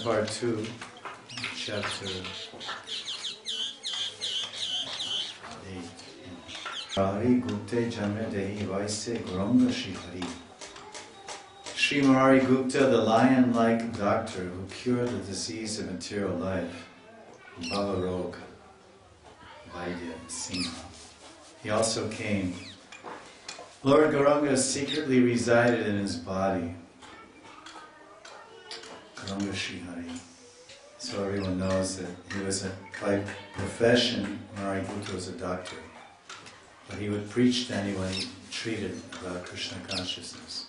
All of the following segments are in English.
part 2, chapter 8. Hari Gupte Janme Dehi Vaise Gauranga Shri Hari. Sri Murari Gupta, the lion-like doctor who cured the disease of material life, Bhavarog, Vaidya Singha. He also came. Lord Gauranga secretly resided in his body. Gauranga Shri Hari. So everyone knows that he was by profession, Murari Gupta was a doctor. But he would preach to anyone he treated about Krishna consciousness.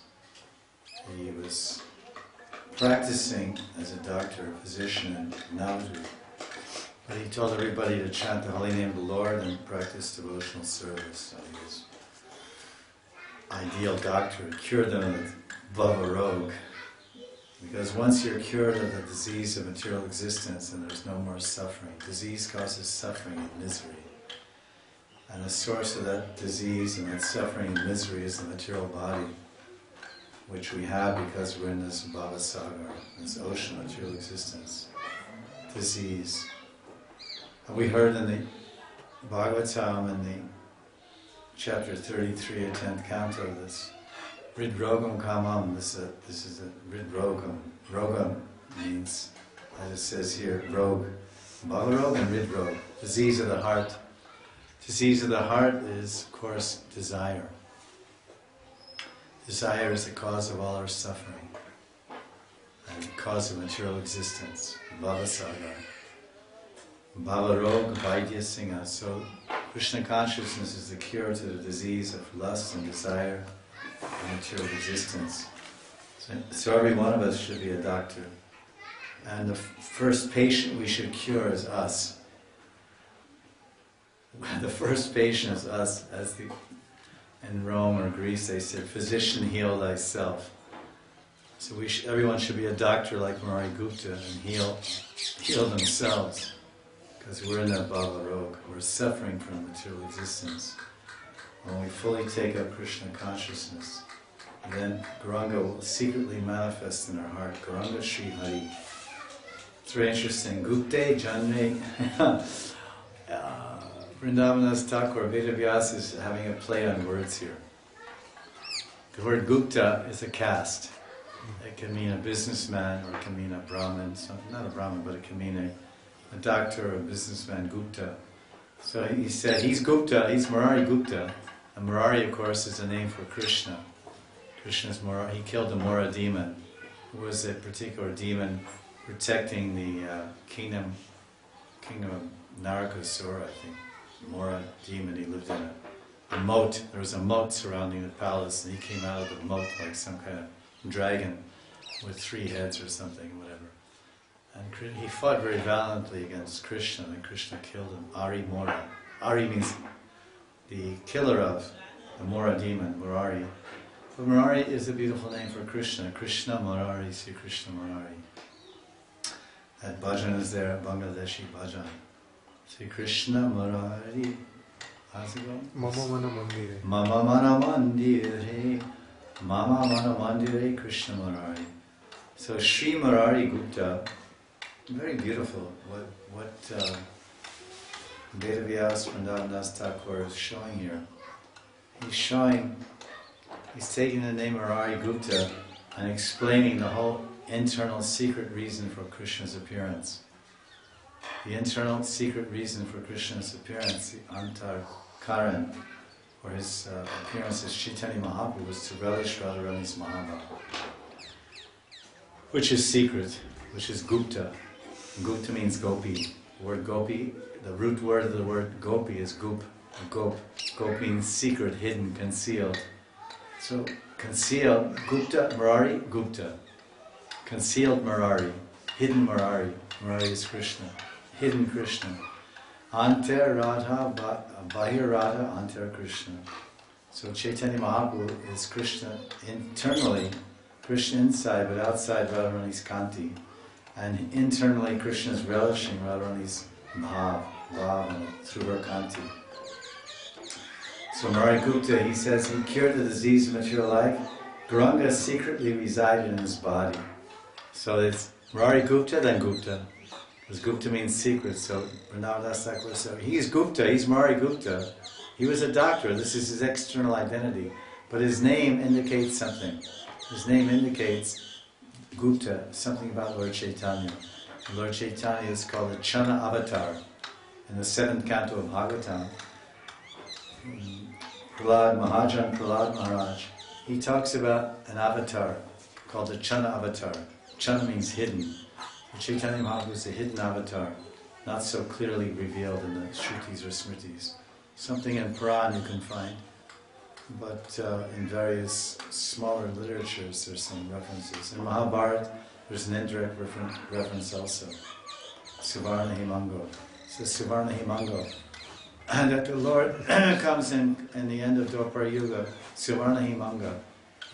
He was practicing as a doctor, a physician in Navadvip. But he told everybody to chant the holy name of the Lord and practice devotional service. So he was ideal doctor, cured them of Bhavarog. Because once you're cured of the disease of material existence, then there's no more suffering. Disease causes suffering and misery. And the source of that disease and that suffering and misery is the material body, which we have because we're in this Bhavasagar, this ocean of material existence. Disease. And we heard in the Bhagavatam in the chapter 33, 10th canto, this Ridrogam Kamam, this is a Ridrogam. Rogam means, as it says here, rog. Bhavarog and Ridrog, disease of the heart. Disease of the heart is, of course, desire. Desire is the cause of all our suffering and the cause of material existence. Bhavasagar. Bhavarog Vaidya Singha. So Krishna consciousness is the cure to the disease of lust and desire and material existence. So every one of us should be a doctor. And the first patient we should cure is us. The first patient is us. In Rome or Greece they said, physician, heal thyself. So everyone should be a doctor like Murari Gupta and heal themselves. Because we're in that Bhavarog, we're suffering from material existence. When we fully take up Krishna consciousness, then Gauranga will secretly manifest in our heart. Gauranga Shri Hari. It's very interesting. Gupte Janme. Vrindavana's Thakur, Vedavyas is having a play on words here. The word Gupta is a caste. It can mean a businessman or it can mean a Brahmin. So not a Brahmin, but it can mean a doctor or a businessman, Gupta. So he said, he's Gupta, he's Murari Gupta. And Murari, of course, is a name for Krishna. Krishna's Murari. He killed the Mora demon, who was a particular demon protecting the kingdom of Narakasura, I think. Mora demon, he lived in a moat. There was a moat surrounding the palace, and he came out of the moat like some kind of dragon with 3 heads or something, whatever. And he fought very valiantly against Krishna, and Krishna killed him. Ari Mora. Ari means the killer of the Mora demon, Murari. But Murari is a beautiful name for Krishna. Krishna Murari, Sri Krishna Murari. That bhajan is there, Bangladeshi bhajan. Sri Krishna Murari. How's it going? Mama Mana Mandire. Mama Mana Mandire. Mama Mana Mandire Krishna Murari. So Sri Murari Gupta, very beautiful. What Vedavyas Vrindavanadas Thakur is showing here. He's taking the name Murari Gupta and explaining the whole internal secret reason for Krishna's appearance. The internal secret reason for Krishna's appearance, the Antar Karan, or his appearance as Caitanya Mahaprabhu, was to relish Radharani's Mahabhava, which is secret, which is Gupta. Gupta means gopi. The word gopi, the root word of the word gopi is gup. Gop means secret, hidden, concealed. So concealed, Gupta, Murari, Gupta. Concealed Murari, hidden Murari. Murari is Krishna. Hidden Krishna. Antar Radha, Bahir Radha, Antar Krishna. So Caitanya Mahaprabhu is Krishna internally, Krishna inside, but outside Radharani's Kanti. And internally Krishna is relishing Radharani's Bhav through her Kanti. So Murari Gupta, he says, he cured the disease of material life. Gauranga secretly resided in his body. So it's Murari Gupta, then Gupta. Because Gupta means secret, so Vrindavan Thakur, so he's Gupta, he's Murari Gupta. He was a doctor, this is his external identity. But his name indicates something. His name indicates Gupta, something about Lord Caitanya. Lord Caitanya is called the Chana Avatar. In the 7th canto of Bhagavatam, Prahlad Maharaj, he talks about an avatar called the Chana Avatar. Chana means hidden. Caitanya Mahaprabhu is a hidden avatar, not so clearly revealed in the Shrutis or Smritis. Something in Puran you can find, but in various smaller literatures there's some references. In Mahabharata there's an indirect reference also. Suvarna Himango. It says Suvarna Himango. And that the Lord comes in the end of Dwapara Yuga, Suvarna Himanga.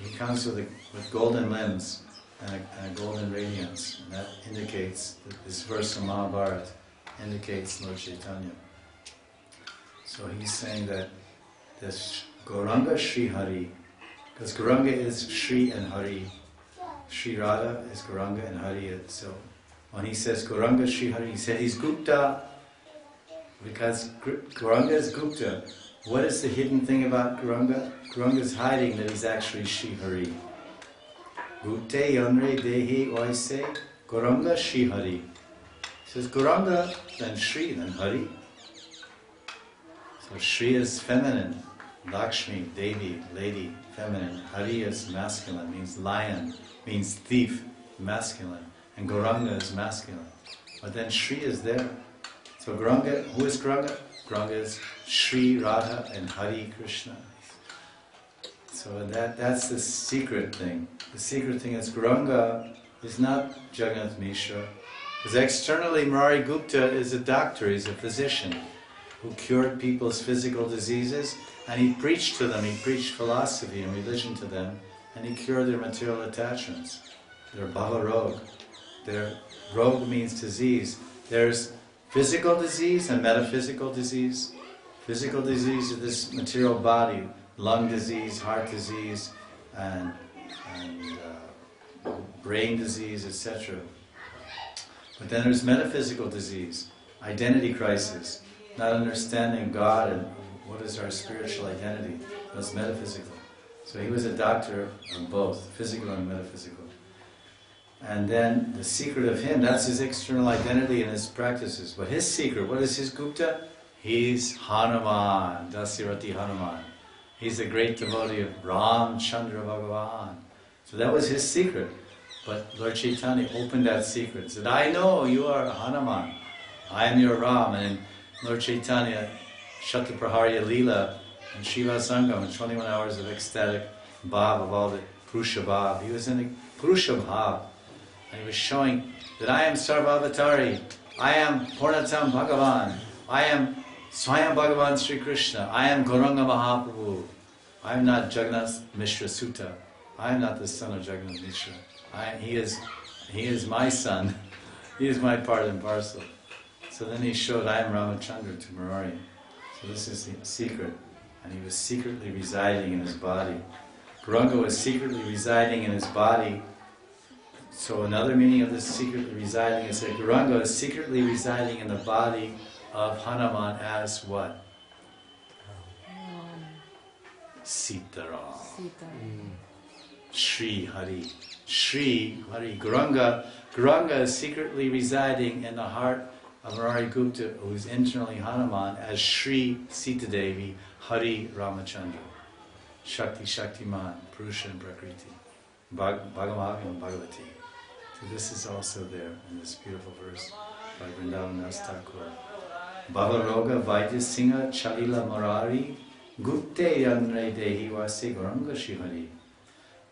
He comes with golden limbs and a golden radiance. And that indicates, this verse from Mahabharata indicates Lord Caitanya. So he's saying that this Gauranga Sri Hari, because Gauranga is Sri and Hari. Sri Radha is Gauranga and Hari. So when he says Gauranga Sri Hari, he said he's Gupta, because Gauranga is Gupta. What is the hidden thing about Gauranga? Gauranga is hiding that he's actually Sri Hari. Gupte Yanre Dehi Oise Gauranga Sri Hari. He says Gauranga, then Sri, then Hari. So Sri is feminine, Lakshmi, Devi, lady, feminine. Hari is masculine, means lion, means thief, masculine. And Gauranga is masculine. But then Sri is there. So Gauranga, who is Gauranga? Gauranga is Sri Radha and Hari Krishna. So that's the secret thing. The secret thing is Gauranga is not Jagannath Mishra. Because externally Murari Gupta is a doctor, he's a physician who cured people's physical diseases, and he preached to them, he preached philosophy and religion to them, and he cured their material attachments. Their bhava rog. Their rog means disease. There's physical disease and metaphysical disease. Physical disease is this material body, lung disease, heart disease, and brain disease, etc. But then there's metaphysical disease, identity crisis, not understanding God and what is our spiritual identity. That's metaphysical. So he was a doctor of both, physical and metaphysical. And then the secret of him, that's his external identity and his practices. But his secret, what is his Gupta? He's Hanuman, Dasirati Hanuman. He's the great devotee of Ram Chandra Bhagavan. So that was his secret. But Lord Chaitanya opened that secret, said, I know you are Hanuman. I am your Ram. And Lord Chaitanya, Shatapraharya Leela, and Shiva Sangam, and 21 hours of ecstatic bhav of all the Purusha bhav. He was in the Purusha bhav. And he was showing that I am Sarvavatari, I am Purnatam Bhagavan, I am Swayam Bhagavan Sri Krishna, I am Gauranga Mahaprabhu, I am not Jagannath Mishra Sutta, I am not the son of Jagannath Mishra. He is my son, he is my part and parcel. So then he showed I am Ramachandra to Murari. So this is the secret. And he was secretly residing in his body. Gauranga was secretly residing in his body. So another meaning of this secretly residing is that Gauranga is secretly residing in the body of Hanuman as what? Sitaram. Sri Hari. Sri Hari. Gauranga is secretly residing in the heart of Murari Gupta, who is internally Hanuman, as Sri Sita Devi, Hari Ramachandra. Shakti Shaktiman, Purusha and Prakriti. Bhagavatam and Bhagavati. So this is also there in this beautiful verse by Vrindavan Thakur. Bhavaroga Vaidya Singha Chalila Murari Gupte Yanre Dehi Vase Gauranga Shihari.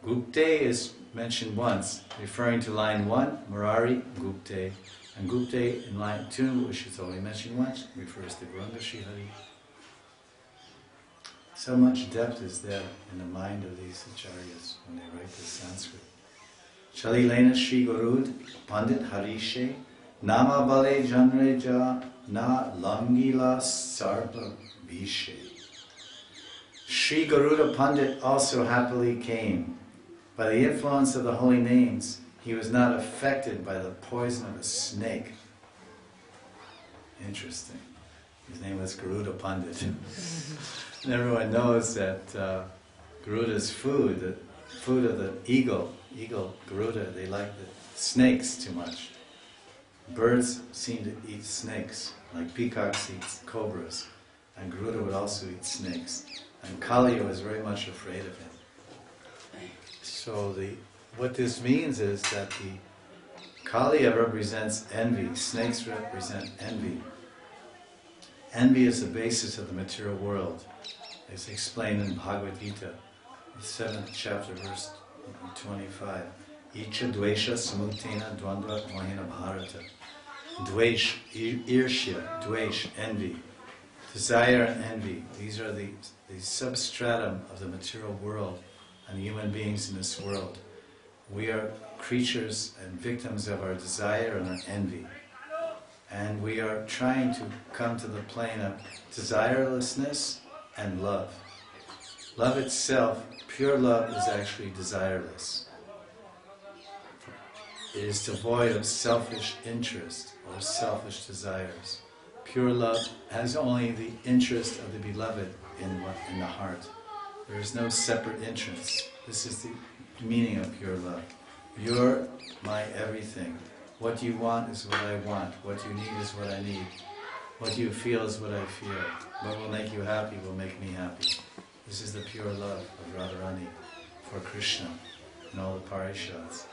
Gupte is mentioned once, referring to line 1, Murari, Gupte. And Gupte in line 2, which is only mentioned once, refers to Gauranga Shihari. So much depth is there in the mind of these acharyas when they write this Sanskrit. Chalilena Shri Gurud Pandit Harishe Nama Bale Janreja Na Langila Sarpa Bishe. Shri Garuda Pandit also happily came. By the influence of the holy names, he was not affected by the poison of a snake. Interesting. His name was Garuda Pandit. And everyone knows that Garuda's food, the food of the eagle Garuda, they like the snakes too much. Birds seem to eat snakes, like peacocks eat cobras, and Garuda would also eat snakes. And Kali was very much afraid of him. So what this means is that the Kali represents envy. Snakes represent envy. Envy is the basis of the material world. It's explained in Bhagavad Gita, the 7th chapter, verse 25. Icha dvesha samutena dvandva mohina bharata. Dvesh, irshya, dvesh, envy. Desire and envy. These are the substratum of the material world and human beings in this world. We are creatures and victims of our desire and our envy. And we are trying to come to the plane of desirelessness and love. Love itself, pure love, is actually desireless. It is devoid of selfish interest or selfish desires. Pure love has only the interest of the beloved in the heart. There is no separate interest. This is the meaning of pure love. You're my everything. What you want is what I want. What you need is what I need. What you feel is what I feel. What will make you happy will make me happy. This is the pure love of Radharani for Krishna and all the parishads.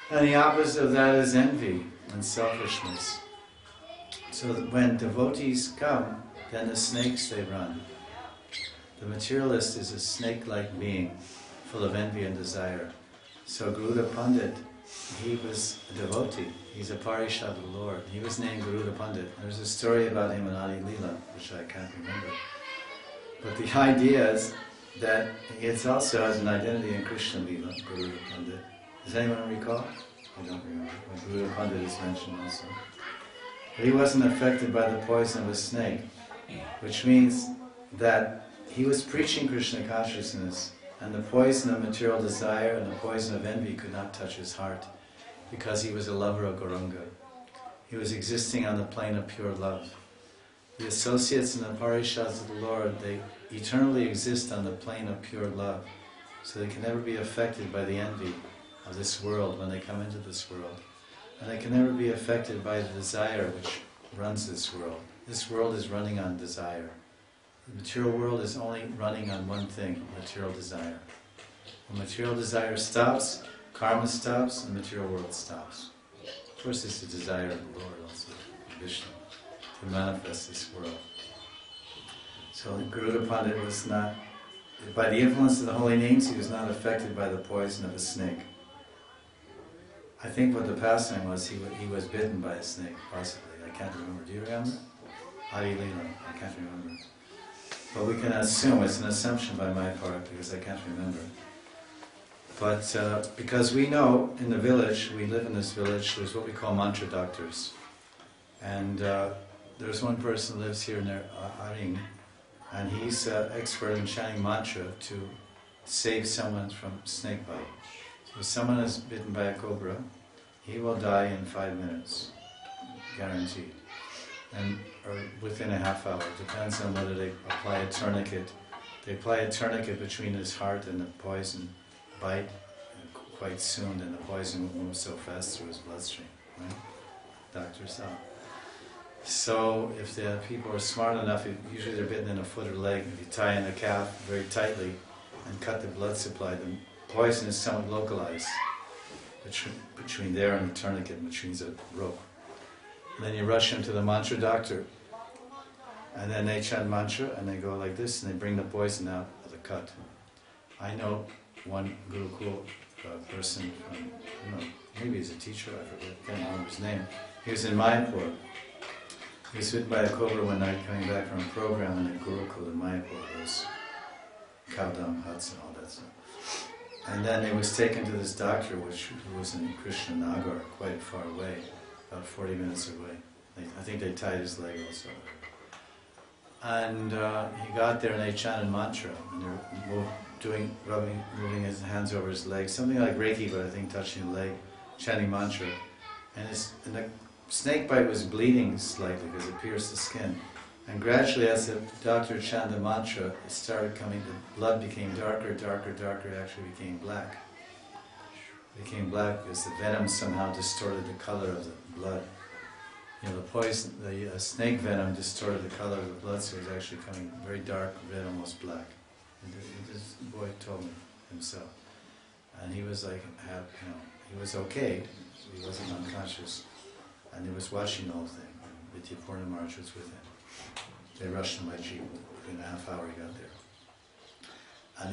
And the opposite of that is envy and selfishness. So that when devotees come, then the snakes, they run. The materialist is a snake-like being, full of envy and desire. So Garuda Pandit, he was a devotee. He's a parishad of the Lord. He was named Garuda Pandit. There's a story about him in Adi Leela, which I can't remember. But the idea is that it also has an identity in Krishna Leela, Garuda Pandit. Does anyone recall? I don't remember. When Garuda Pandit is mentioned also. But he wasn't affected by the poison of a snake, which means that he was preaching Krishna consciousness, and the poison of material desire and the poison of envy could not touch his heart, because he was a lover of Gauranga. He was existing on the plane of pure love. The associates and the parishads of the Lord, they eternally exist on the plane of pure love, so they can never be affected by the envy of this world when they come into this world. And they can never be affected by the desire which runs this world. This world is running on desire. The material world is only running on one thing, material desire. When material desire stops, karma stops, and the material world stops. Of course, it's the desire of the Lord also, Vishnu, to manifest this world. So Garuda Pandit was not, by the influence of the holy names, he was not affected by the poison of a snake. I think what the pastime was, he was bitten by a snake, possibly. I can't remember. Do you remember? Adi Leela, I can't remember. But we can assume, it's an assumption by my part, because I can't remember. But because we know in the village, we live in this village, there's what we call mantra doctors. And there's one person who lives here near Aring, and he's expert in chanting mantra to save someone from snake bite. So if someone is bitten by a cobra, he will die in 5 minutes, guaranteed. Or within a half hour. It depends on whether they apply a tourniquet. They apply a tourniquet between his heart and the poison bite quite soon, and the poison will move so fast through his bloodstream. Right? Doctors out. So if the people are smart enough, usually they're bitten in a foot or leg. If you tie in the calf very tightly and cut the blood supply, the poison is somewhat localized between there and the tourniquet, which means a rope. And then you rush him to the mantra doctor, and then they chant mantra, and they go like this, and they bring the poison out of the cut. I know one Gurukul person, I don't know, maybe he's a teacher, I forget, I can't remember his name. He was in Mayapur. He was bitten by a cobra one night coming back from a program in the Gurukul in Mayapur. There was cow dung huts and all that stuff. And then he was taken to this doctor, who was in Krishna Nagar, quite far away. About 40 minutes away. I think they tied his leg also. And he got there and they chanted mantra. And moving his hands over his legs, something like Reiki, but I think touching the leg, chanting mantra. And the snake bite was bleeding slightly because it pierced the skin. And gradually, as the doctor chanted the mantra, it started coming, the blood became darker, darker, darker, it actually became black. It became black because the venom somehow distorted the color of the blood. You know, the poison, the snake venom distorted the color of the blood, so it was actually coming very dark, red, almost black. And this boy told me himself. And he was like, he was okay, he wasn't unconscious. And he was watching the whole thing. Vidya Purna Maharaj was with him. They rushed him by jeep. In a half hour he got there. And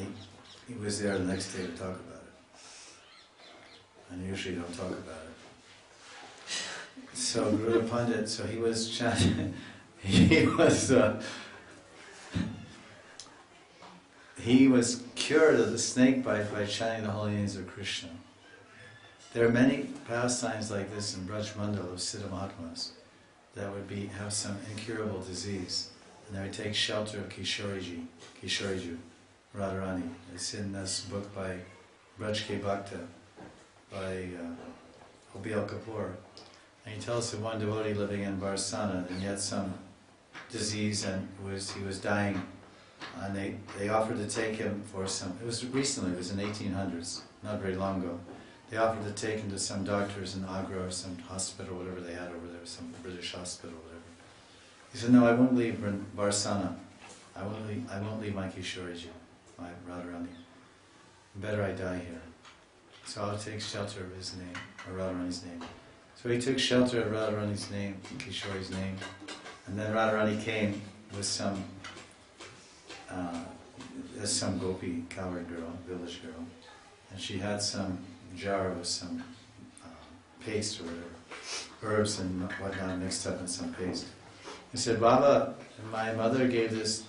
he was there the next day to talk about it. And I usually don't talk about it. So Guru Pandit, so he was chanting, he was cured of the snake bite by chanting the holy names of Krishna. There are many pastimes like this in Braj Mandal of Siddha Mahatmas that would have some incurable disease, and they would take shelter of Kishoriji, Radharani. It's in this book by Braj Ke Bhakta, by Obiel Kapoor. And he tells of one devotee living in Barsana, and he had some disease and he was dying. And they offered to take him for it was recently, it was in 1800s, not very long ago. They offered to take him to some doctors in Agra or some hospital, whatever they had over there, some British hospital, whatever. He said, no, I won't leave Barsana. I won't leave my Kishoriji, my Radharani. Better I die here. So I'll take shelter of his name, or Radharani's name. So he took shelter of Radharani's name, Kishori's name, and then Radharani came with some gopi, cowherd girl, village girl, and she had some jar with some paste or whatever, herbs and whatnot mixed up in some paste. He said, Baba, my mother gave this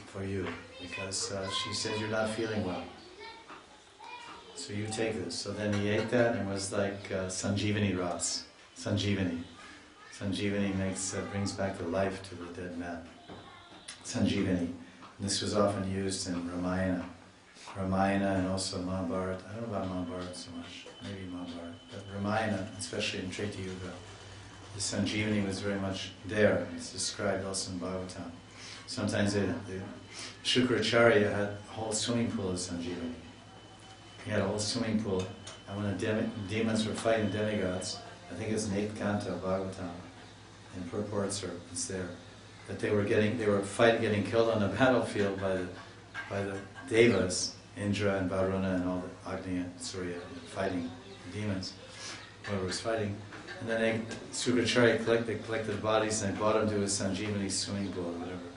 for you because she said you're not feeling well. So you take this. So then he ate that and it was like Sanjeevani Ras. Sanjeevani. Sanjeevani brings back the life to the dead man. Sanjeevani. And this was often used in Ramayana. Ramayana and also Mahabharata. I don't know about Mahabharata so much, maybe Mahabharata. But Ramayana, especially in Treta Yuga, the Sanjeevani was very much there. It's described also in Bhagavatam. Sometimes the Shukracharya had a whole swimming pool of Sanjeevani. He had a whole swimming pool, and when the demons were fighting demigods, I think it's in 8th canto of Bhagavatam, in purports or it's there, that they were getting killed on the battlefield by the devas, Indra and Varuna and all the Agni and Surya fighting the demons, whoever was fighting. And then Shukracharya collected the bodies and they brought them to a Sanjeevani swimming pool or whatever.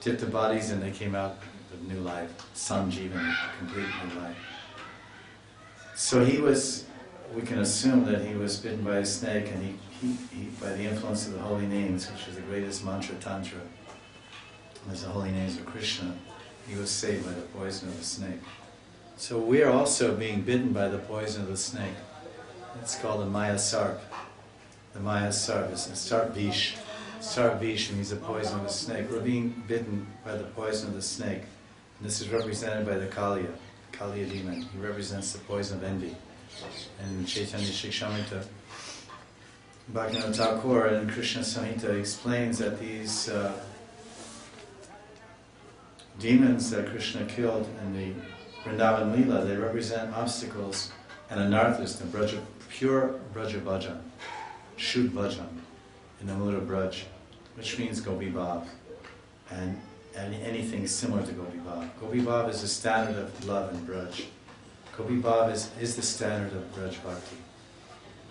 Tipped the bodies and they came out with new life. Sanjeevani, complete new life. So we can assume that he was bitten by a snake and he by the influence of the holy names, which is the greatest mantra tantra, as the holy names of Krishna, he was saved by the poison of the snake. So we are also being bitten by the poison of the snake. It's called the Maya Sarp. The Maya Sarp is Sarp Vish. Sarp Vish means the poison of the snake. We're being bitten by the poison of the snake. And this is represented by the Kaliya demon. He represents the poison of envy. And Caitanya Shikshamrita, Bhaktivinoda Thakur in Krishna Samhita explains that these demons that Krishna killed in the Vrindavan Leela, they represent obstacles and anarthas in pure Braja Bhajan, Shuddh Bhajan, in the mood of Braj, which means Gopi Bhav, and anything similar to Gopi Bhav. Gopi Bhav is the standard of love in Braj. Gopi Bhav is the standard of Braj Bhakti,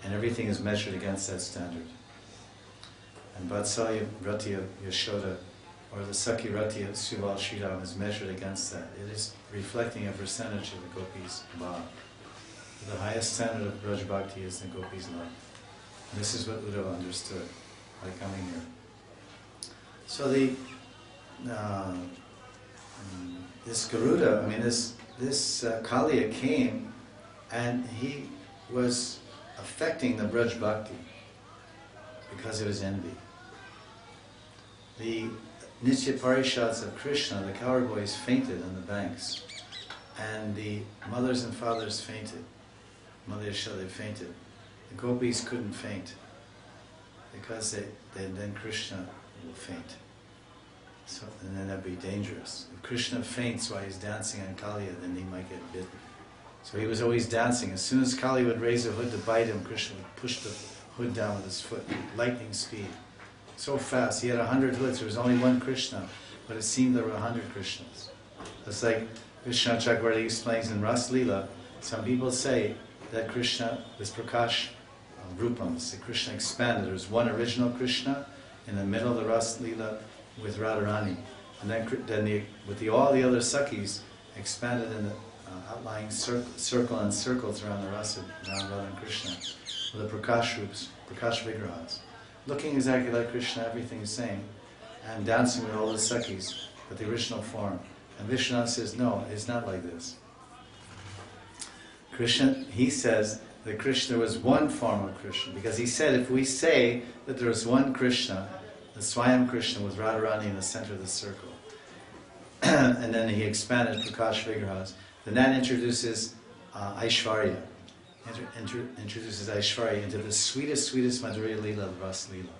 and everything is measured against that standard. And Vatsalya Rati of Yashoda, or the Sakhi Rati of Suval Shriram is measured against that. It is reflecting a percentage of the Gopis' Bhav. The highest standard of Braj Bhakti is the Gopis' love. And this is what Uddhava understood by coming here. So this Garuda, this Kaliya came and he was affecting the Braj Bhakti because of his envy. The Nitya Parishads of Krishna, the cowherd boys, fainted on the banks. and the mothers and fathers fainted. Mother Yashoda fainted. The gopis couldn't faint because then Krishna will faint. So, and then that'd be dangerous. If Krishna faints while he's dancing on Kaliya, then he might get bitten. So he was always dancing. As soon as Kali would raise a hood to bite him, Krishna would push the hood down with his foot, lightning speed. So fast. He had 100 hoods. There was only one Krishna, but it seemed there were 100 Krishnas. It's like Krishna Chakravarti explains in Ras Leela. Some people say that Krishna was Prakash Rupam. So Krishna expanded. There was one original Krishna in the middle of the Ras Leela with Radharani. And then all the other Sakhis expanded in the outlying circle and circles around the rasa, around Radha and Krishna, with the Prakash Rups, Prakash Vigrahas, looking exactly like Krishna, everything is same, and dancing with all the Sakhis, but the original form. And Vishwanath says, no, it's not like this. Krishna, he says that Krishna was one form of Krishna, because he said if we say that there is one Krishna, the Swayam Krishna with Radharani in the center of the circle, and then he expanded Prakash Vigrahas, then that introduces Aishwarya. Introduces Aishwarya into the sweetest Madhurya Leela, the Ras Leela.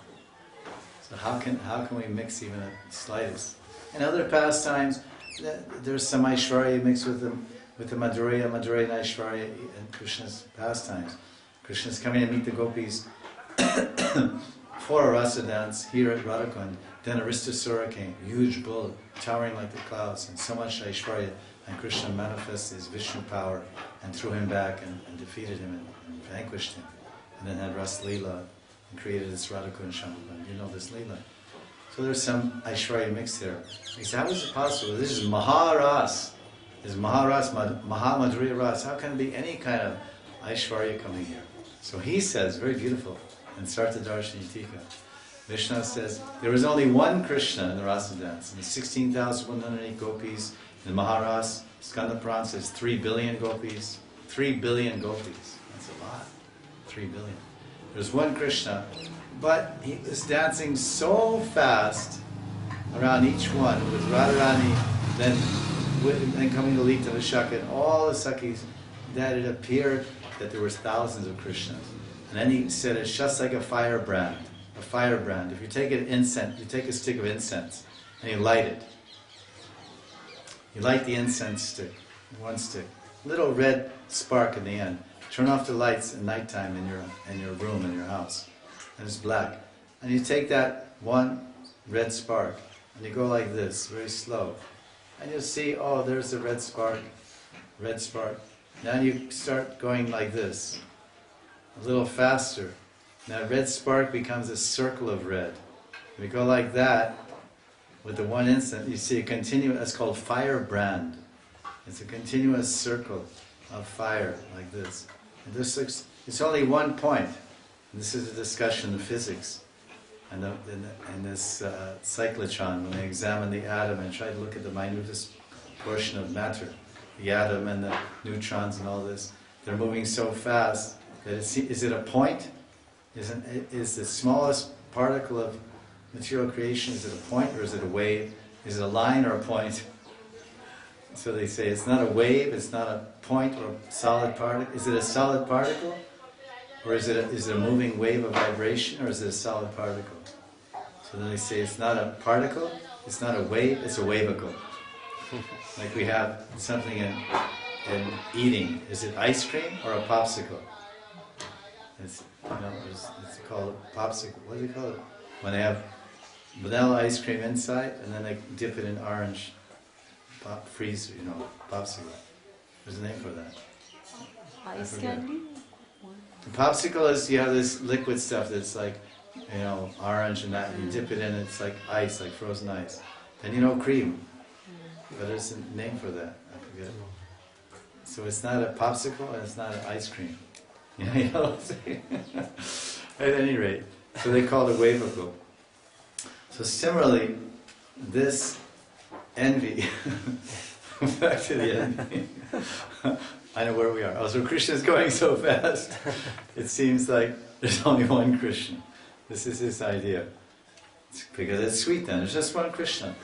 So how can we mix even the slightest? In other pastimes, there's some Aishwarya mixed with the Madhurya and Aishwarya in Krishna's pastimes. Krishna's coming to meet the gopis for a rasa dance here at Radhakund. Then Aristasura came, huge bull, towering like the clouds, and so much Aishwarya. And Krishna manifested his Vishnu power and threw him back and defeated him and vanquished him. And then had Ras Leela and created this Radhakund Shambhavan. You know this Leela. So there's some Aishwarya mixed here. He said, how is it possible? This is Maharas. This is Maharas, Mahamadhurya Ras. How can there be any kind of Aishwarya coming here? So he says, very beautiful, in Sarta Darshani Tika, Vishnu says, there is only one Krishna in the Rasa dance. And the 16,108 gopis in Maharas, Skanda Puran says 3 billion gopis. 3 billion gopis. That's a lot. 3 billion. There's one Krishna, but he was dancing so fast around each one with Radharani, then coming to Lita Vishaka and all the Sakhis, that it appeared that there were thousands of Krishnas. And then he said it's just like a firebrand. A firebrand. If you take an incense, you take a stick of incense and you light it. You light the incense stick, one stick, little red spark in the end. Turn off the lights at nighttime in your room, in your house, and it's black. And you take that one red spark, and you go like this, very slow. And you'll see, oh, there's the red spark, red spark. Now you start going like this, a little faster. Now red spark becomes a circle of red. If you go like that, with the one instant, you see a continuous, that's called firebrand. It's a continuous circle of fire, like this. And this looks, it's only one point. And this is a discussion of physics. And this cyclotron, when they examine the atom and try to look at the minutest portion of matter, the atom and the neutrons and all this, they're moving so fast that is it a point? Is the smallest particle of material creation, is it a point or is it a wave? Is it a line or a point? So they say it's not a wave, it's not a point or a solid particle. Is it a solid particle? Or is it a moving wave of vibration, or is it a solid particle? So then they say it's not a particle, it's not a wave, it's a wavicle. Like we have something in eating. Is it ice cream or a popsicle? It's called a popsicle. What do they call it? When they have vanilla ice cream inside, and then they dip it in orange freeze, popsicle. There's a name for that. Ice candy? The popsicle is, you have this liquid stuff that's like, orange and that, and you dip it in, it's like ice, like frozen ice. Then cream. But there's a name for that, I forget. So it's not a popsicle and it's not an ice cream. You know what I'm saying? At any rate, so they call it a wavicle. So similarly, this envy, back to the envy. I know where we are. Oh, so Krishna's going so fast, it seems like there's only one Krishna. This is his idea. Because it's sweet then, there's just one Krishna.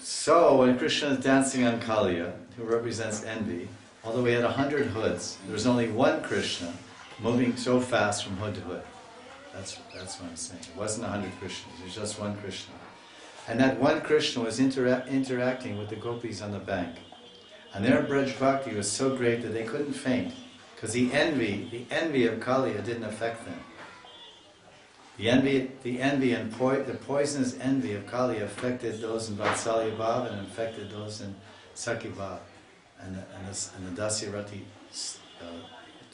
So when Krishna is dancing on Kaliya, who represents envy, although he had 100 hoods, there was only one Krishna moving so fast from hood to hood. That's what I'm saying. It wasn't 100 Krishnas, it was just one Krishna. And that one Krishna was interacting with the gopis on the bank. And their Braj Bhakti was so great that they couldn't faint, because the envy of Kaliya didn't affect them. The poisonous envy of Kaliya affected those in Vatsalya Bhav and affected those in Sakhi Bhav. And the Dasyarati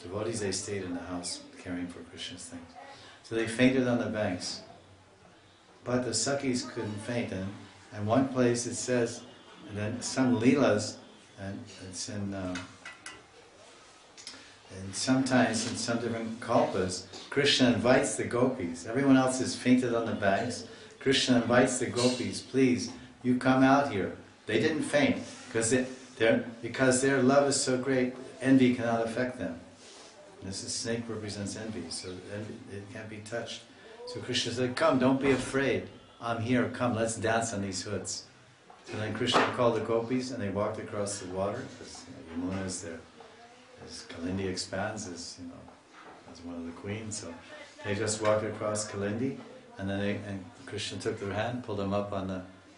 devotees, they stayed in the house caring for Krishna's things. So they fainted on the banks. But the Sakhis couldn't faint. And one place it says, and then some Leelas, and it's and sometimes in some different kalpas, Krishna invites the gopis. Everyone else is fainted on the banks. Krishna invites the gopis, please, you come out here. They didn't faint, because their love is so great, envy cannot affect them. This snake represents envy, so it can't be touched. So Krishna said, come, don't be afraid. I'm here, come, let's dance on these hoods. So then Krishna called the gopis and they walked across the water, because Yamuna is there. As Kalindi expands as one of the queens, so they just walked across Kalindi, and then Krishna took their hand, pulled them up on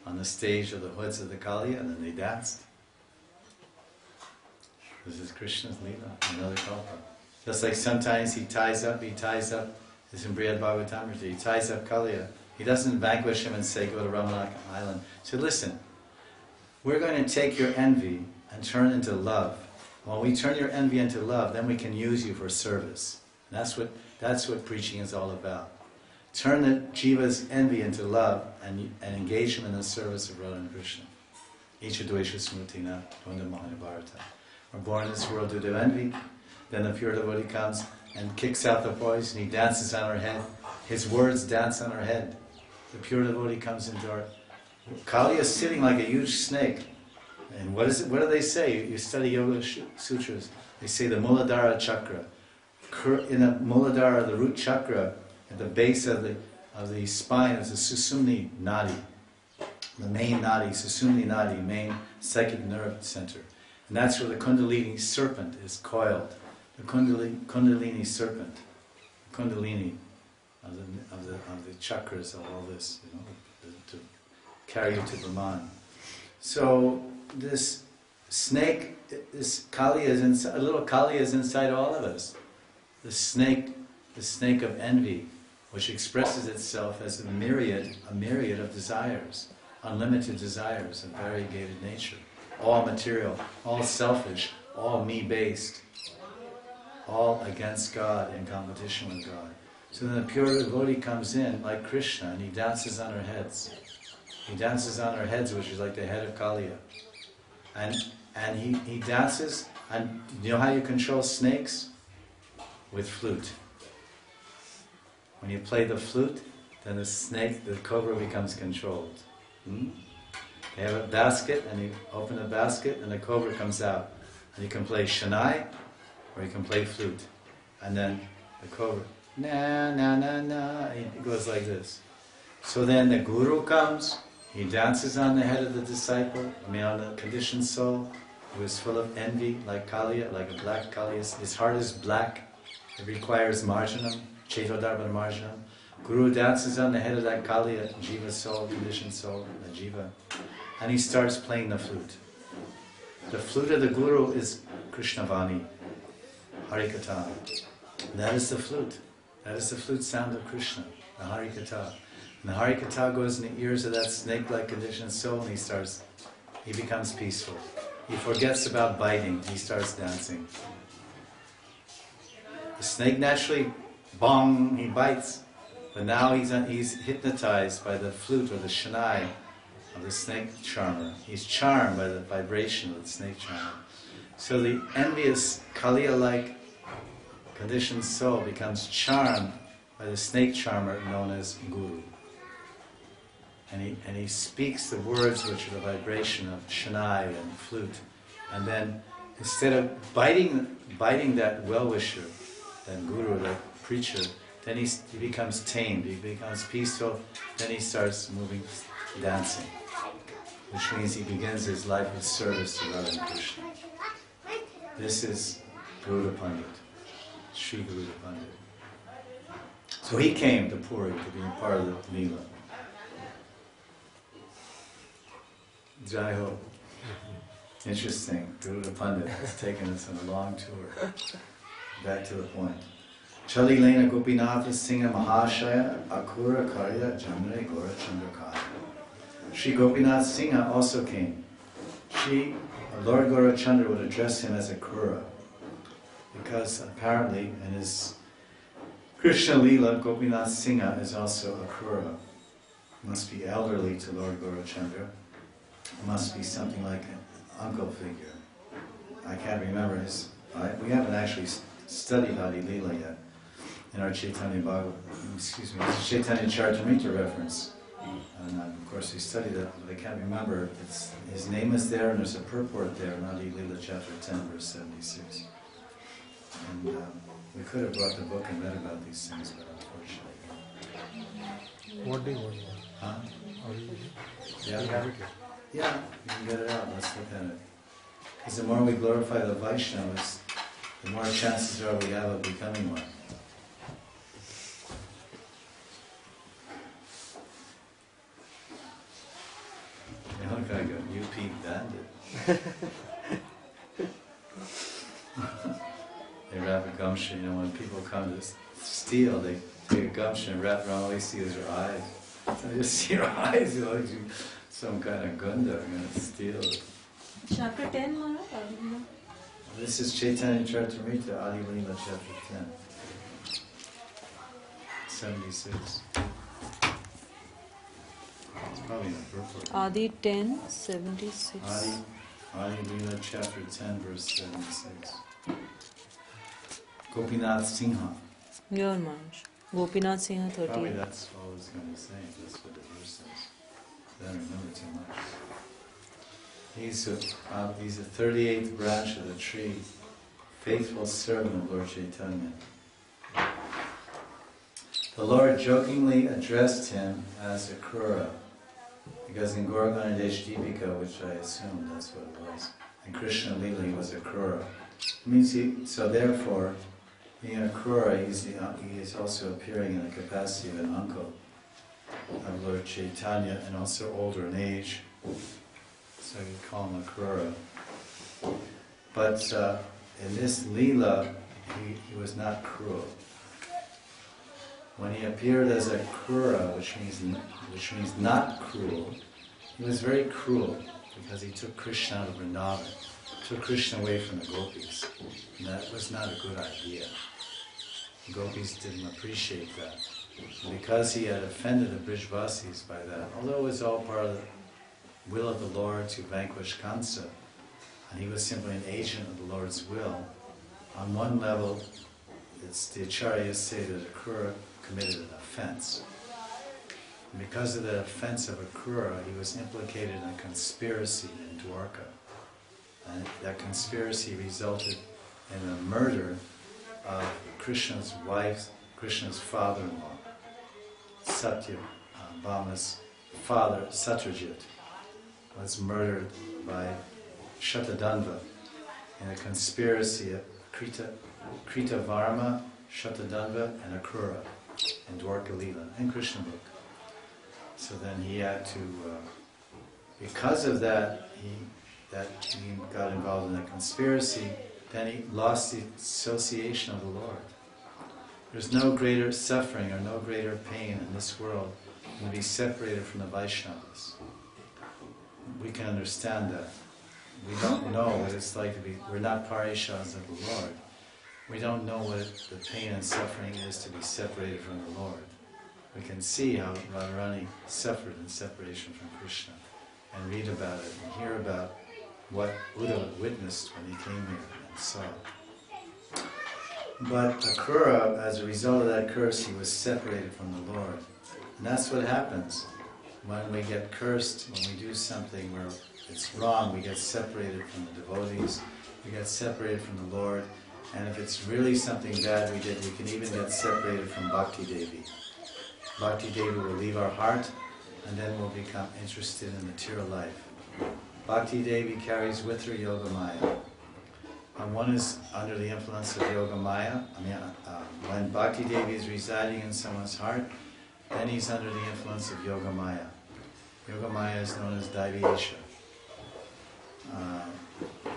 the stage of the hoods of the Kaliya, and then they danced. This is Krishna's Leela, another kalpa. Just like sometimes he ties up, this in Brihad Bhagavatamrita, he ties up Kaliya. He doesn't vanquish him and say, go to Ramanaka Island. So listen, we're going to take your envy and turn it into love. When we turn your envy into love, then we can use you for service. And that's what preaching is all about. Turn the jiva's envy into love and engage him in the service of Radha and Krishna. Icha Dvesha Smritina, Dvanda Mahanibharata. We're born in this world due to envy. Then the pure devotee comes and kicks out the poison. He dances on our head. His words dance on our head. The pure devotee comes into our... Kali is sitting like a huge snake. And what do they say? You study Yoga Sutras. They say the Muladhara Chakra. In the Muladhara, the root chakra, at the base of the spine is the Susumni Nadi. The main Nadi, Susumni Nadi, main psychic nerve center. And that's where the Kundalini serpent is coiled. The Kundalini serpent. The Kundalini of the chakras of all this, to carry you to Brahman. So this snake, this Kali is inside, a little Kali is inside all of us. The snake of envy, which expresses itself as a myriad of desires, unlimited desires of variegated nature, all material, all selfish, all me-based, all against God, in competition with God. So then the pure devotee comes in like Krishna and he dances on our heads. He dances on our heads, which is like the head of Kaliya. And he dances, and you know how you control snakes? With flute. When you play the flute, then the cobra becomes controlled. They have a basket, and you open the basket, and the cobra comes out. And you can play Shanai, or you can play flute. And then the cobra, na na na na, it goes like this. So then the guru comes, he dances on the head of the disciple, on the conditioned soul, who is full of envy, like Kaliya, like a black Kaliya. His heart is black, it requires marjanam, Chetodarbana marjanam. Guru dances on the head of that Kaliya, jiva soul, conditioned soul, the jiva, and he starts playing the flute. The flute of the Guru is Krishnavani, Harikatha. That is the flute. That is the flute sound of Krishna, the Harikatha. And the Harikatha goes in the ears of that snake-like conditioned soul, and he becomes peaceful. He forgets about biting, he starts dancing. The snake naturally, bong, he bites. But now he's hypnotized by the flute or the shanai of the snake charmer. He's charmed by the vibration of the snake charmer. So the envious Kaliya-like conditioned soul becomes charmed by the snake charmer known as Guru. And he speaks the words which are the vibration of Shanai and flute. And then instead of biting that well-wisher, that Guru, that preacher, then he becomes tamed, he becomes peaceful, then he starts moving, dancing. which means he begins his life with service to Radha and Krishna. This is Garuda Pandit, Sri Garuda Pandit. So he came to Puri to be part of the Leela. Jai Ho. Interesting. Garuda Pandit has taken us on a long tour. Back to the point. Chali Lena Gopinatha Singha Mahashaya Akura Karya Jamre Gora Chandrakaya. Sri Gopinath Singha also came. Lord Gaurachandra would address him as a Kura, because apparently in his Krishna Leela, Gopinath Singha is also a Kura. Must be elderly to Lord Gaurachandra. Must be something like an uncle figure. I can't remember his. We haven't actually studied Adi Leela yet in our Caitanya Bhagavata. Excuse me, it's a Caitanya Charitamrita reference. And of course we studied that, but I can't remember. His name is there, and there's a purport there in Adi Leela chapter 10, verse 76. And we could have brought the book and read about these things, but unfortunately. What do you want? Huh? Yeah. You have it here. Yeah, you can get it out. Let's look at it. Because the more we glorify the Vaishnavas, the more chances are we have of becoming one. You look like a UP bandit. They wrap a gumshin, when people come to steal, they take a gumshin and wrap around, all they see is your eyes. So you just see your eyes, like some kind of gunda going to steal it. Chapter 10, Maharaj? This is Caitanya Charitamrita, Adi Leela, chapter 10. 76. It's probably in the purport. Adi 10, 76. Adi Leela, chapter 10, verse 76. Gopinath Singha. Your Maharaj. Gopinath Singha 30. Probably that's all I was going to say. That's what the verse says. I don't remember too much. He's a 38th branch of the tree, faithful servant of Lord Chaitanya. The Lord jokingly addressed him as a Kura, because in Gauraganadesh Deepika, which I assumed that's what it was, in Krishna Lila he was a Kura. It means so therefore, being a Kura, he is also appearing in the capacity of an uncle of Lord Chaitanya, and also older in age. So you call him a Kura. But in this Leela, he was not cruel. When he appeared as a Kura, which means not cruel, he was very cruel because he took Krishna out of Vrindavan, took Krishna away from the gopis. And that was not a good idea. The gopis didn't appreciate that. And because he had offended the Brijvasis by that, although it was all part of the will of the Lord to vanquish Kansa, and he was simply an agent of the Lord's will, on one level, the Acharyas say that Akrura committed an offense. And because of that offense of Akrura, he was implicated in a conspiracy in Dwarka. And that conspiracy resulted in the murder of Krishna's wife, Krishna's father-in-law, Bhama's father, Satyajit, was murdered by Shatadhanva in a conspiracy of Krita Varma, Shatadhanva, and Akrura in Dwarka Leela, in Krishna book. So then he had to, because of that, he got involved in a conspiracy, then he lost the association of the Lord. There's no greater suffering or no greater pain in this world than to be separated from the Vaishnavas. We can understand that. We don't know what it's like to be, we're not parishas of the Lord. We don't know what the pain and suffering is to be separated from the Lord. We can see how Radharani suffered in separation from Krishna, and read about it, and hear about what Uddhava witnessed when he came here and saw. But Akrura, as a result of that curse, he was separated from the Lord. And that's what happens when we get cursed, when we do something where it's wrong, we get separated from the devotees, we get separated from the Lord, and if it's really something bad we did, we can even get separated from Bhakti Devi. Bhakti Devi will leave our heart, and then we'll become interested in material life. Bhakti Devi carries with her Yoga Maya. And one is under the influence of Yoga Maya. When Bhakti Devi is residing in someone's heart, then he's under the influence of Yoga Maya. Yoga Maya is known as Daivesha.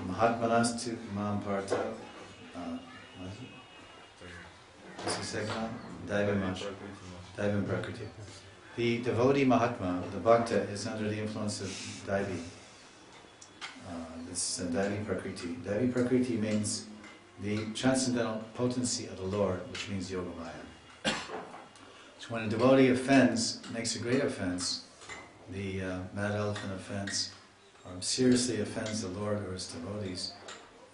Mahatmanastu Mamparta. What's the second one? Daivam Prakriti. The devotee Mahatma, the Bhakta, is under the influence of Daivi. This is Daivi Prakriti. Daivi Prakriti means the transcendental potency of the Lord, which means Yoga Maya. So when a devotee offends, makes a great offense, the mad elephant offense, or seriously offends the Lord or his devotees,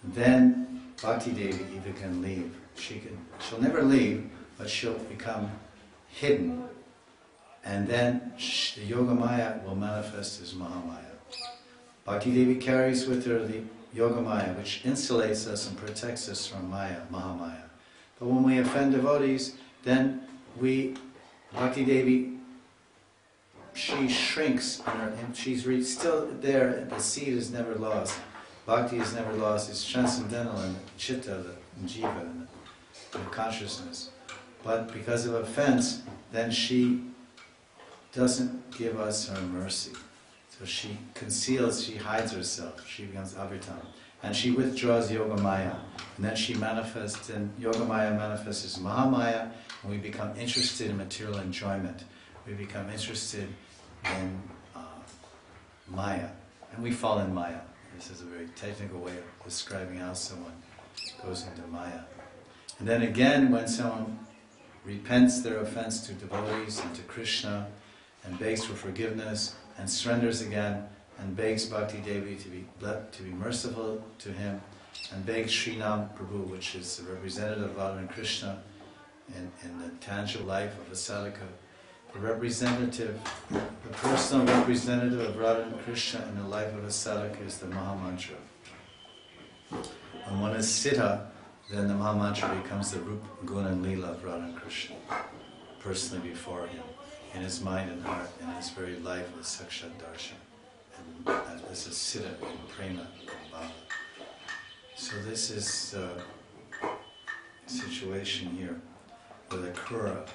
then Bhakti Devi even can leave. She'll never leave, but she'll become hidden. And then the Yoga Maya will manifest as Mahamaya. Bhakti Devi carries with her the Yoga Maya, which insulates us and protects us from Maya, Mahamaya. But when we offend devotees, then Bhakti Devi, she shrinks, and she's still there. The seed is never lost. Bhakti is never lost. It's transcendental in the chitta, the jiva, and the consciousness. But because of offense, then she doesn't give us her mercy. So she conceals, she hides herself. She becomes avirtam. And she withdraws Yoga Maya. And then she manifests, and Yoga Maya manifests as Mahamaya, and we become interested in material enjoyment. We become interested in Maya. And we fall in Maya. This is a very technical way of describing how someone goes into Maya. And then again, when someone repents their offense to devotees and to Krishna, and begs for forgiveness, and surrenders again, and begs Bhakti Devi to be merciful to him, and begs Srinam Prabhu, which is the representative of Radha and Krishna in the tangible life of a sadhaka. The personal representative of Radha and Krishna in the life of a sadhaka is the Mahamantra. When one is Siddha, then the Mahamantra becomes the Rup, Guna and Leela of Radha and Krishna, personally before him, in his mind and heart, in his very life of Sakshat Darshan. And this is Siddha and Prema and Bhava. So this is the situation here with Akrura,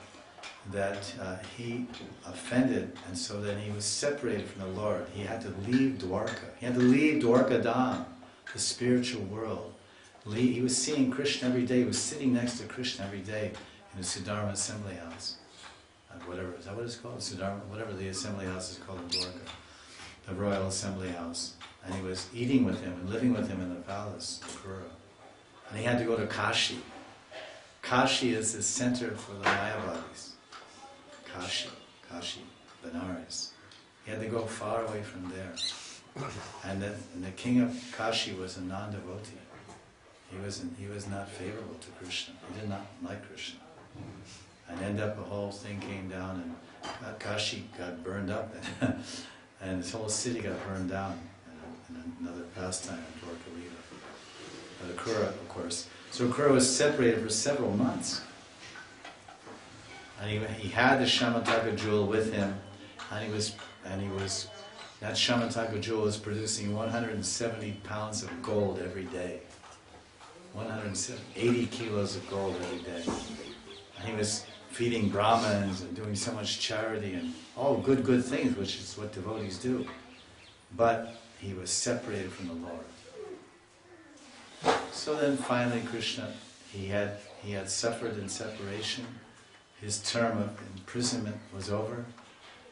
that he offended, and so then he was separated from the Lord. He had to leave Dwarka. He had to leave Dwarka Dham, the spiritual world. He was seeing Krishna every day. He was sitting next to Krishna every day in the Siddharma assembly house. Whatever, is that what it's called? Siddharma, whatever the assembly house is called in Dwarka. The royal assembly house. And he was eating with him and living with him in the palace, Akrura. And he had to go to Kashi. Kashi is the center for the Mayavadis. Kashi, Benares. He had to go far away from there. And the king of Kashi was a non-devotee. He was not favorable to Krishna. He did not like Krishna. And end up the whole thing came down, and Kashi got burned up, and this whole city got burned down in another pastime of Dwarka Leela. But Akrura, of course. So Akrura was separated for several months. And he had the Shamataka jewel with him, and that Shamataka jewel was producing 170 pounds of gold every day. 80 kilos of gold every day. And he was feeding Brahmins and doing so much charity and all good things, which is what devotees do. But he was separated from the Lord. So then finally Krishna, he had suffered in separation. His term of imprisonment was over.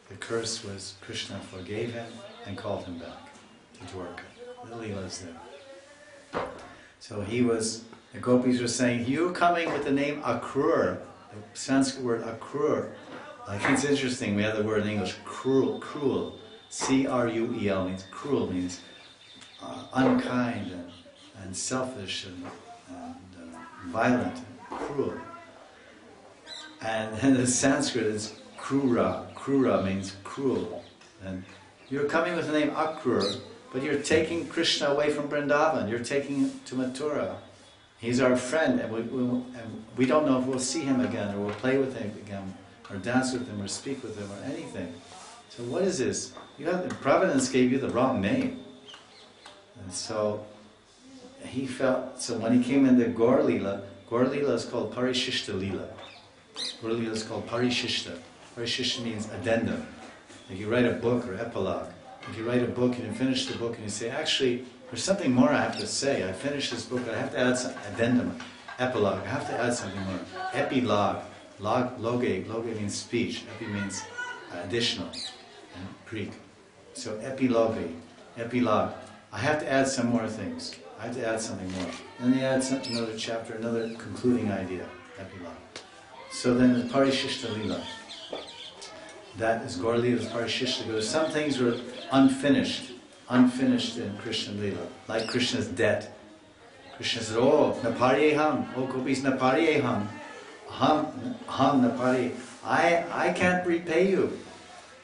The curse was Krishna forgave him and called him back to Dwarka. The Leela is there. So the gopis were saying, you coming with the name Akrur, the Sanskrit word Akrur. I think it's interesting, we have the word in English, cruel. C-R-U-E-L means cruel, means unkind and selfish and violent and cruel. And then the Sanskrit is Krura. Krura means cruel. And you're coming with the name Akrur, but you're taking Krishna away from Vrindavan. You're taking him to Mathura. He's our friend, and we don't know if we'll see him again, or we'll play with him again, or dance with him, or speak with him, or anything. So what is this? Providence gave you the wrong name. And so he felt, so when he came into Gaur Lila is called Parishishta Lila. Gaur Lila is called Parishishta. Parishishta means addendum. Like you write a book or epilogue. If you write a book and you finish the book and you say, actually, there's something more I have to say. I finished this book, I have to add some addendum, epilogue. I have to add something more. Epilogue. Loge means speech. Epi means additional in Greek. So epilogue. I have to add some more things. I have to add something more. Then they add another chapter, another concluding idea. Epilogue. So then the Parishishta Lila. That is Gaur Lila's Parishishta. Because some things were unfinished in Krishna Lila. Like Krishna's debt. Krishna said, oh, naparyeham, oh gopis naparyeham. Ham napari. I can't repay you.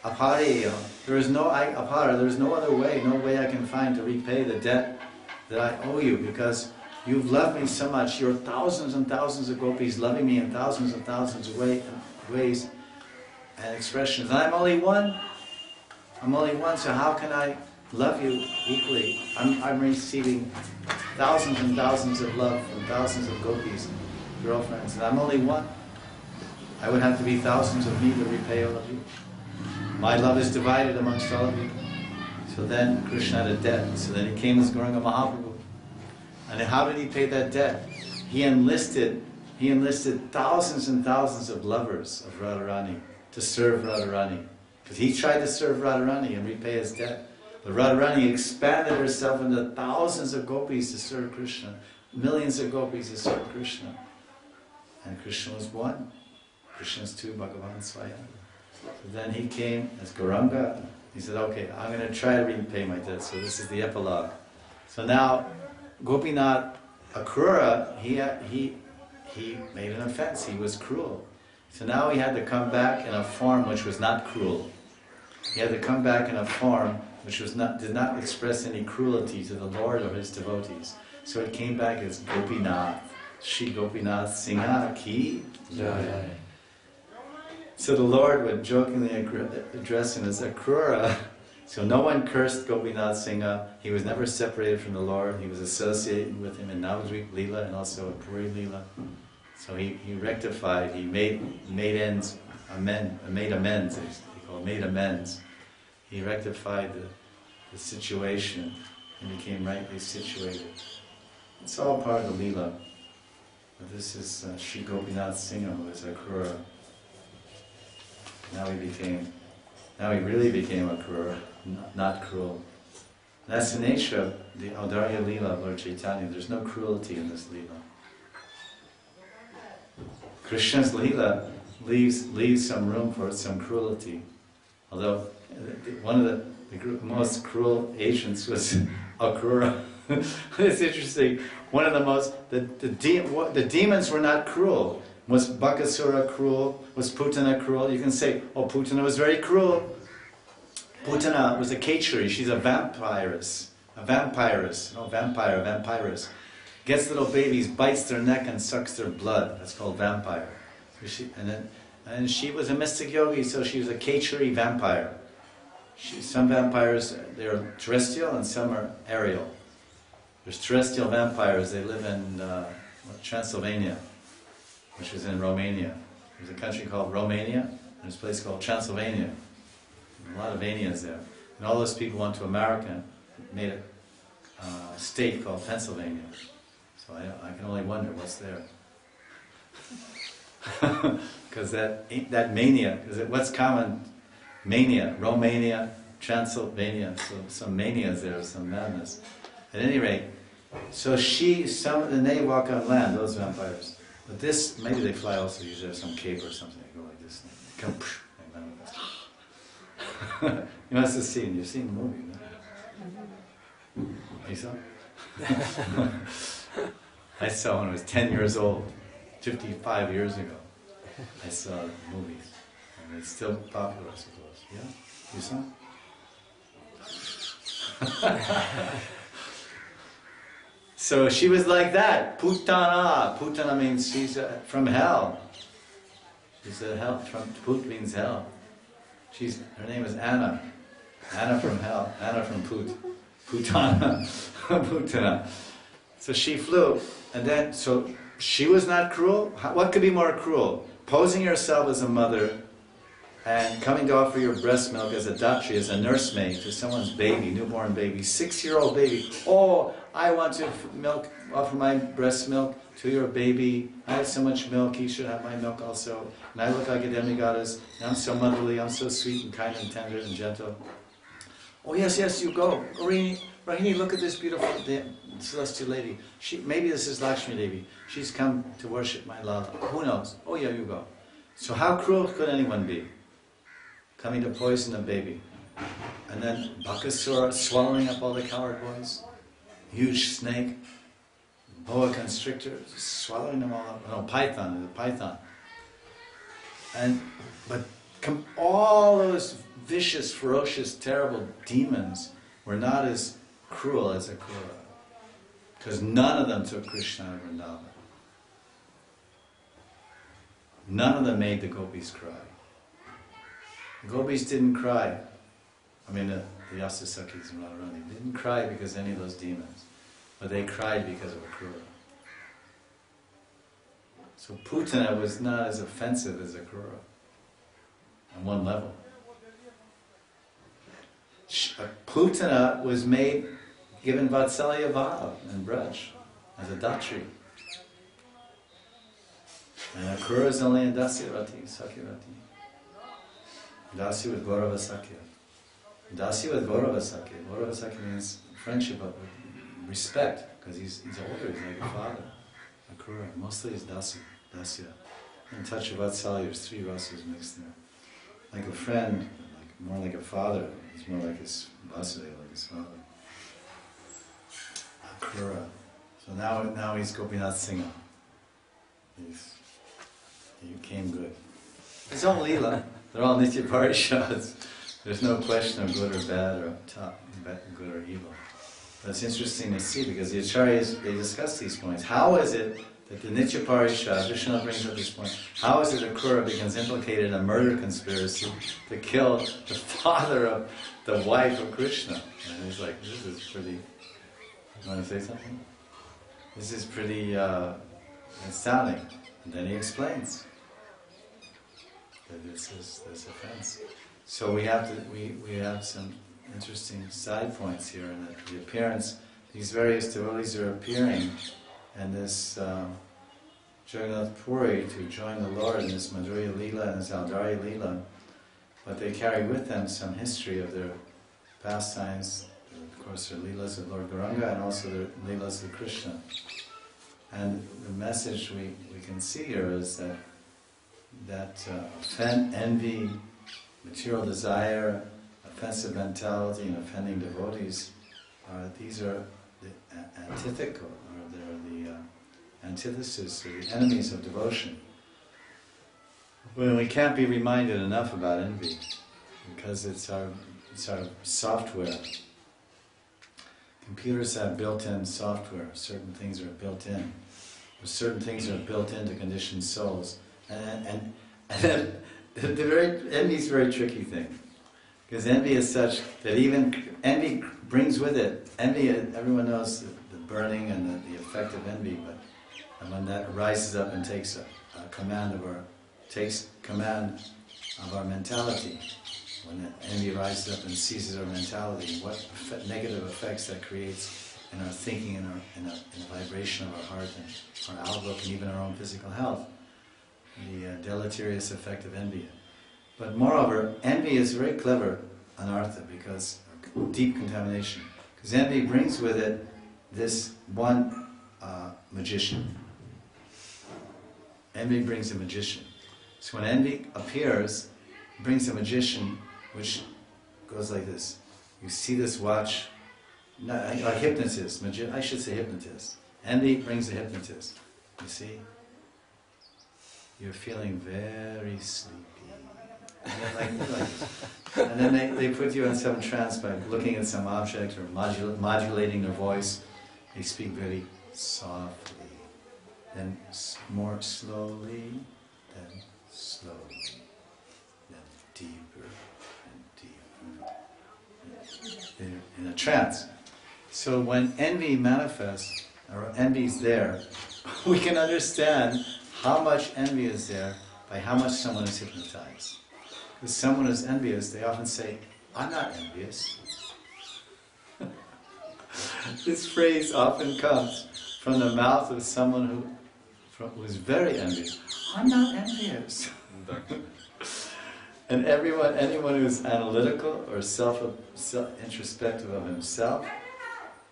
Apari. There is no other way, no way I can find to repay the debt that I owe you, because you've loved me so much. You're thousands and thousands of gopis loving me in thousands and thousands of ways and expressions. And I'm only one, so how can I love you equally? I'm receiving thousands and thousands of love from thousands of gopis, girlfriends, and I'm only one. I would have to be thousands of me to repay all of you. My love is divided amongst all of you. So then Krishna had a debt. So then he came as Gauranga Mahaprabhu. And how did he pay that debt? He enlisted thousands and thousands of lovers of Radharani to serve Radharani. Because he tried to serve Radharani and repay his debt. But Radharani expanded herself into thousands of gopis to serve Krishna. Millions of gopis to serve Krishna. And Krishna was one. Krishna is two, Bhagavan Swayam. So then he came as Gauranga. He said, okay, I'm going to try to repay my debt. So this is the epilogue. So now, Gopinath Akrura, he made an offense. He was cruel. So now he had to come back in a form which was not cruel. He had to come back in a form which did not express any cruelty to the Lord or his devotees. So he came back as Gopinath. Shri Gopinath Singha Ki Jai. So the Lord would jokingly address him as Akrura. So no one cursed Gopinath Singha. He was never separated from the Lord. He was associated with him in Navadvip Leela and also in Puri Leela. So he rectified, he made amends. He rectified the situation and became rightly situated. It's all part of the Leela. But this is Shri Gopinath Singha, who is Akrura. Now he really became Akrura, not cruel. That's the nature of the Audarya Leela of Lord Chaitanya. There's no cruelty in this Leela. Krishna's Leela leaves some room for some cruelty. Although one of the most cruel agents was Akrura. It's interesting. One of the most the demons were not cruel. Was Bakasura cruel? Was Putana cruel? You can say, oh, Putana was very cruel. Putana was a Kechari. She's a vampiress. Vampiress. Gets little babies, bites their neck and sucks their blood. That's called vampire. And she was a mystic yogi, so she was a Kechari vampire. Some vampires, they're terrestrial and some are aerial. There's terrestrial vampires, they live in Transylvania, which is in Romania. There's a country called Romania, and there's a place called Transylvania. A lot of Vanias there. And all those people went to America and made a state called Pennsylvania. So I can only wonder what's there. Because that mania, what's common? Mania, Romania, Transylvania. So some manias there, some madness. At any rate, so and they walk on land, those vampires. But this, maybe they fly also, usually have some cape or something, they go like this. They come, you must have seen, you've seen the movie, no? You saw? I saw when I was 10 years old, 55 years ago. I saw the movies. And it's still popular, I suppose. Yeah? You saw? So she was like that. Putana. Putana means she's from hell. She said hell. Put means hell. Her name is Anna. Anna from hell. Anna from Putana. Putana. So she flew, and then, so she was not cruel? What could be more cruel? Posing yourself as a mother and coming to offer your breast milk as a datri, as a nursemaid to someone's baby, newborn baby, 6-year-old baby. Oh, I want to offer my breast milk to your baby. I have so much milk, he should have my milk also. And I look like a demigoddess, and I'm so motherly, I'm so sweet and kind and tender and gentle. Oh yes, yes, you go. Rohini, look at this beautiful celestial lady. Maybe this is Lakshmi Devi. She's come to worship my Lala. Who knows? Oh yeah, you go. So how cruel could anyone be? Coming to poison a baby. And then Bakasura swallowing up all the coward boys. Huge snake. Boa constrictor, swallowing them all up. No, python, the python. But all those vicious, ferocious, terrible demons were not as cruel as Akrura. Because none of them took Krishna to Vrindavan. None of them made the gopis cry. The gopis didn't cry. I mean, the Yasa Sakhis and Radharani didn't cry because of any of those demons. But they cried because of Akrura. So Putana was not as offensive as Akrura. On one level. Putana was given Vatsalya Bhav and Braj as a Datri. And Akrura is only a Dasyarati, Sakyarati. Dasi with Gaurava Sakya. Dasi with Gaurava Sakya. Gaurava Sakya means friendship, but respect, because he's older, he's like a father. Akrura, mostly is Dasi, Dasya. In touch of Vatsalya, there's 3 Vasas mixed there. Like a friend, more like a father. He's more like his Vasudeva, like his father. Akrura. So now he's Gopinath Singha. He came good. His own Leela. They're all Nitya Parishads. There's no question of good or bad or good or evil. But it's interesting to see because the Acharyas, they discuss these points. How is it that the Nitya Parishad, Vishnu brings up this point, how is it that Akrura becomes implicated in a murder conspiracy to kill the father of the wife of Krishna? And he's like, this is pretty... You want to say something? This is pretty astounding. And then he explains that this is this offense. So we have some interesting side points here, in that the appearance, these various devotees are appearing in this Jagannath Puri to join the Lord in this Madhurya Leela and this Audari Leela, but they carry with them some history of their pastimes, of course their Leelas of Lord Gauranga and also their Leelas of Krishna. And the message we can see here is that envy, material desire, offensive mentality, and offending devotees, these are the antithetical, or they're the antithesis, or the enemies of devotion. Well, we can't be reminded enough about envy, because it's our software. Computers have built-in software. Certain things are built in. Certain things are built into conditioned souls. And envy is a very tricky thing. Because envy is such that even envy brings with it, everyone knows the burning and the effect of envy, but when that rises up and takes command of our mentality, when that envy rises up and seizes our mentality, what negative effects that creates in our thinking, in the vibration of our heart and our outlook, and even our own physical health. The deleterious effect of envy. But moreover, envy is very clever anartha, because deep contamination. Because envy brings with it this one magician. Envy brings a magician. So when envy appears, it brings a magician which goes like this. You see this watch, like hypnotist, I should say hypnotist. Envy brings a hypnotist. You see? You're feeling very sleepy. And then they put you in some trance by looking at some object or modulating their voice. They speak very softly, then more slowly, then slowly, then deeper, a trance. So when envy manifests, or envy's there, we can understand how much envy is there by how much someone is hypnotized. Because someone who's envious, they often say, "I'm not envious." This phrase often comes from the mouth of someone who is very envious. "I'm not envious." And anyone who's analytical or self-introspective of himself,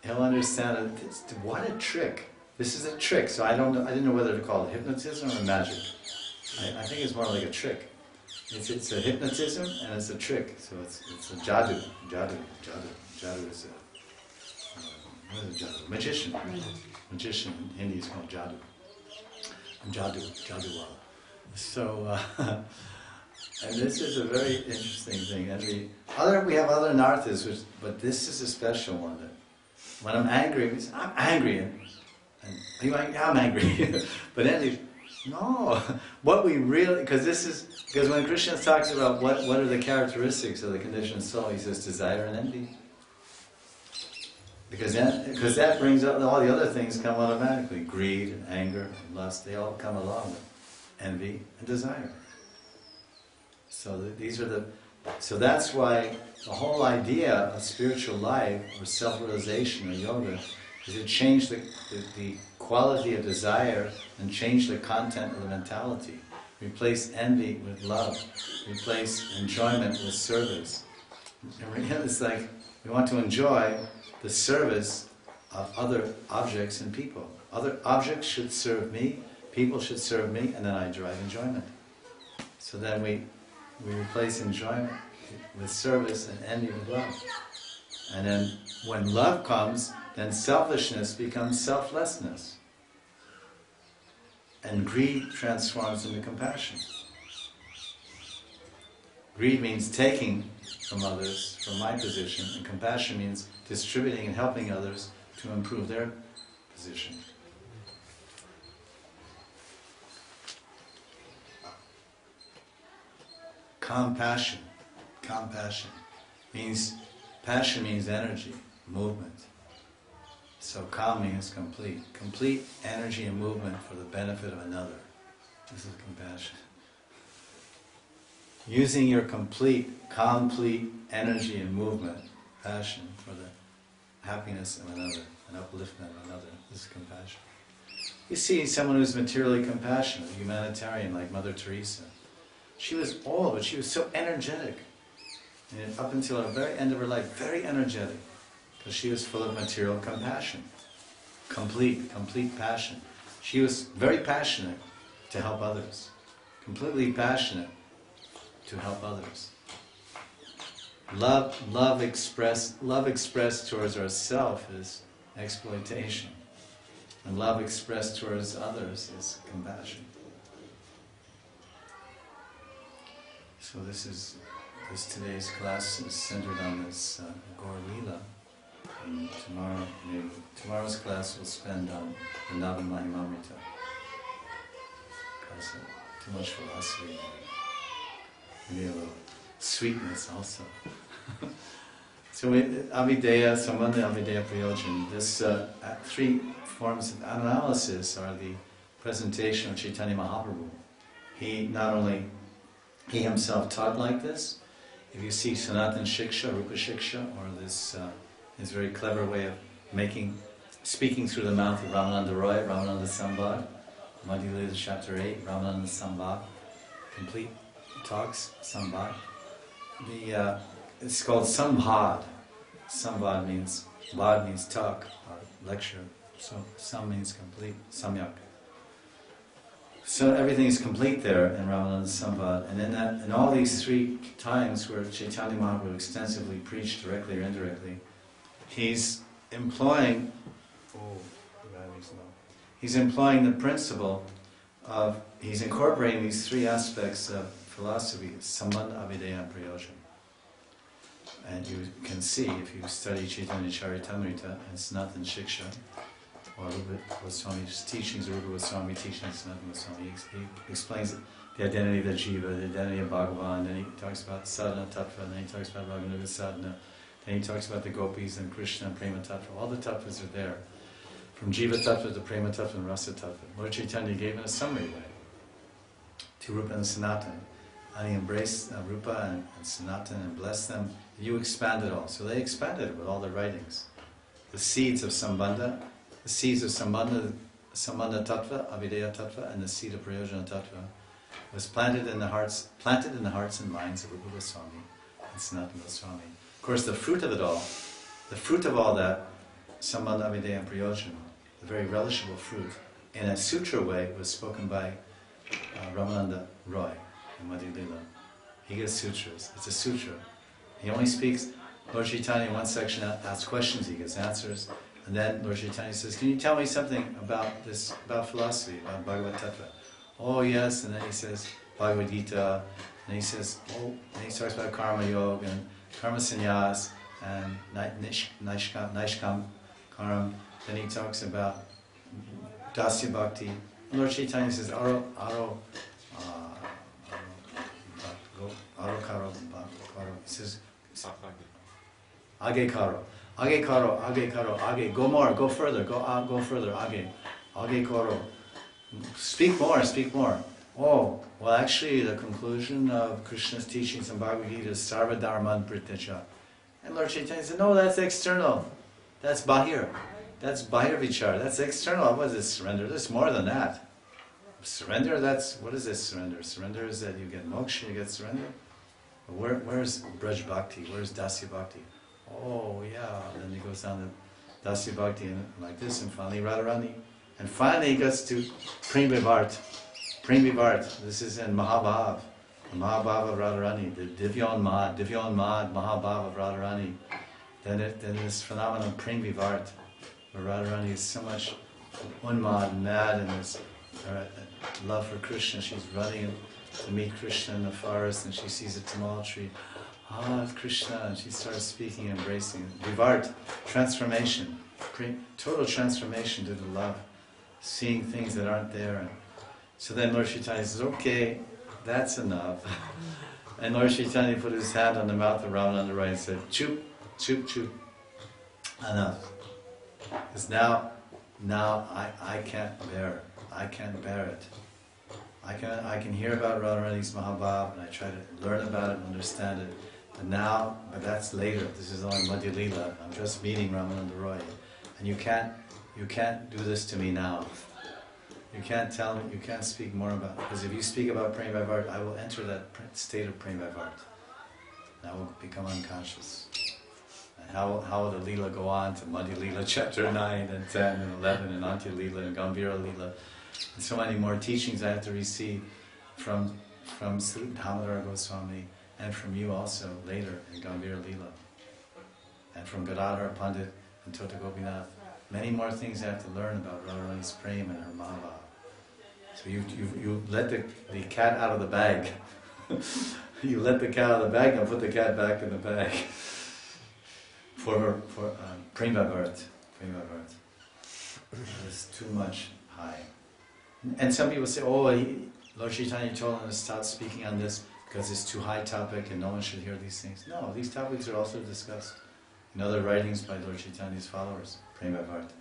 he'll understand that what a trick. This is a trick. So I didn't know whether to call it hypnotism or magic. I think it's more like a trick. It's a hypnotism and it's a trick. So it's a jadoo. Jadoo is what is a jadoo? Magician. Magician in Hindi is called jadoo. Jaduwala. So, and this is a very interesting thing. And we have other narthas, but this is a special one. That when I'm angry, we say, "I'm angry," and are you angry? "I'm angry." But then, no. What we really, because when Krishna talks about what are the characteristics of the conditioned soul, he says desire and envy. Because that brings up all the other things come automatically. Greed and anger and lust, they all come along with envy and desire. So that's why the whole idea of spiritual life or self-realization or yoga is to change the quality of desire and change the content of the mentality. Replace envy with love. Replace enjoyment with service. And it's like we want to enjoy the service of other objects and people. Other objects should serve me, people should serve me, and then I derive enjoyment. So then we replace enjoyment with service and envy with love. And then when love comes, then selfishness becomes selflessness. And greed transforms into compassion. Greed means taking from others, from my position, and compassion means distributing and helping others to improve their position. Compassion means, passion means energy, movement. So calm means complete energy and movement for the benefit of another. This is compassion. Using your complete energy and movement, passion, for the happiness of another, and upliftment of another. This is compassion. You see someone who's materially compassionate, humanitarian, like Mother Teresa. She was old, but she was so energetic. And up until the very end of her life, very energetic. Because she was full of material compassion. Complete passion. She was very passionate to help others. Completely passionate to help others. Love expressed towards ourselves is exploitation. And love expressed towards others is compassion. So today's class is centered on this Gaur Leela. And tomorrow's class will spend on the Nava Mahimamrita. Because too much philosophy. Maybe a little sweetness also. So Avideya, Sambandha Avideya Prayojan. This three forms of analysis are the presentation of Caitanya Mahaprabhu. He himself taught like this. If you see Sanatan Shiksha, Rupa Shiksha, or this his very clever way of speaking through the mouth of Ramananda Roy, Ramananda Sambad, Madhya Lila chapter 8, Ramananda Sambad, complete talks, Sambad. It's called Sambhad. Sambhad means talk or lecture. So Sam means complete, Samyak. So everything is complete there in Ramananda Sambhad. And in all these three times where Caitanya Mahaprabhu extensively preached directly or indirectly, he's employing the principle of, he's incorporating these three aspects of philosophy, Sambandha, Avideya, and Prayojan. And you can see, if you study Caitanya Charitamrita and Sanatan Shiksha, or Rupa Goswami's teachings, Rupa Goswami teachings, Sanatan Goswami, he explains the identity of the jiva, the identity of Bhagavan, then he talks about sadhana tattva, then he talks about Raganuga sadhana, Then he talks about the gopis and Krishna and Prema Tattva. All the tattvas are there. From Jiva Tattva to Prema Tattva and Rasa Tattva. Lord Chaitanya gave in a summary way to Rupa and Sanatana. And he embraced Rupa and Sanatana and blessed them. You expanded all. So they expanded it with all their writings. The seeds of Sambandha, Sambandha Tattva, Avideya Tattva, and the seed of Prayojana Tattva was planted in the hearts and minds of Rupa Goswami and Sanatana Goswami. Of course, the fruit of all that, Sambandha, Avideya, and Prayojana, the very relishable fruit, in a sutra way, was spoken by Ramananda Roy in Madhya Lila. He gives sutras. It's a sutra. He only speaks. Lord Chaitanya in one section asks questions, he gives answers, and then Lord Chaitanya says, "Can you tell me something about philosophy, about Bhagavad Tattva?" Oh yes, and then he says Bhagavad Gita, and he says, and he talks about Karma Yoga and Karma Sannyas and Naishkam Karam. Then he talks about Dasya Bhakti. And Lord Chaitanya says, Aro Karo. He says, Age Karo. Go more, go further, go further, Age Karo. Speak more. Oh, well actually the conclusion of Krishna's teachings in Bhagavad Gita is Sarva Dharman Prityaja. And Lord Chaitanya said, no, that's external. That's Bahir. That's Bahir Vichar. That's external. What is this surrender? There's more than that. Surrender, what is this surrender? Surrender is that you get moksha, you get surrender. Where's Braj Bhakti? Where's Dasya Bhakti? Oh yeah, then he goes down to Dasya Bhakti and like this, and finally Radharani. And finally he gets to Prem Vivart. This is in Mahabhav. The Mahabhav of Radharani, the Divyan Mad, Mahabhav of Radharani. Then this phenomenon Prem Vivart, where Radharani is so much unmad, mad in this love for Krishna. She's running to meet Krishna in the forest and she sees a tamal tree. It's Krishna, and she starts speaking, embracing. Vivart, transformation, total transformation to the love, seeing things that aren't there. And so then Lord Chaitanya says, okay, that's enough. And Lord Chaitanya put his hand on the mouth of Ramananda Roy and said, choop, enough. Because now I can't bear it. I can hear about Radharani's Mahabhav and I try to learn about it and understand it. But that's later. This is only Madhya Lila. I'm just meeting Ramananda Roy. And you can't do this to me now. You can't tell me, you can't speak more about it. Because if you speak about Prem Vivart, I will enter that state of Prem Vivart. And I will become unconscious. And how will the Lila go on to Madhya Lila chapter 9 and 10 and 11 and Antya Lila and Gambhira Lila. And so many more teachings I have to receive from Sri Damodara Goswami and from you also later in Gambhira Lila. And from Gadadhar Pandit and Tota Gopinath. Many more things I have to learn about Radharani's Prem and her Mahabhav. So you let the cat out of the bag. You let the cat out of the bag and put the cat back in the bag. For Prem Vivart. There's too much high. And some people say, Lord Chaitanya told him to stop speaking on this because it's too high topic and no one should hear these things. No, these topics are also discussed in other writings by Lord Chaitanya's followers, Prem Vivart,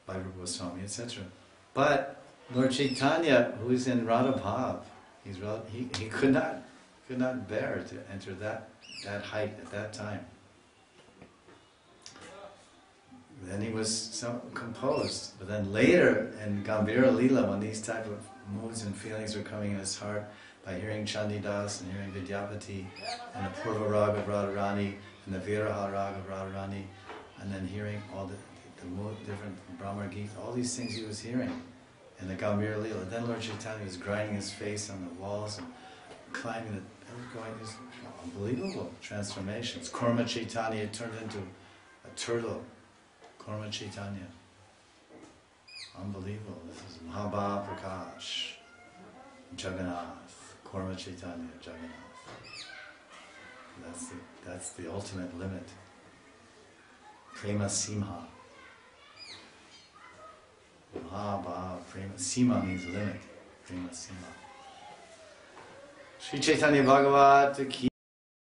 by Rupa Goswami, etc. But Lord Chaitanya, who is in Radha Bhav, he could not bear to enter that height at that time. Then he was so composed. But then later in Gambhira Lila, when these type of moods and feelings were coming in his heart, by hearing Chandidas and hearing Vidyapati and the Purva Raga of Radharani and the Viraha Raga of Radharani, and then hearing all the different Brahma Gita, all these things he was hearing in the Gambhira Lila. Then Lord Chaitanya was grinding his face on the walls and climbing it. Going this unbelievable transformations. Korma Chaitanya turned into a turtle. Korma Chaitanya. Unbelievable. This is Mahabhav Prakash. Jagannath. Korma Chaitanya. Jagannath. That's the ultimate limit. Prema Simha. Mahabhav Prema. Sima means limit. Prema Simha. Sri Caitanya Bhagavata ki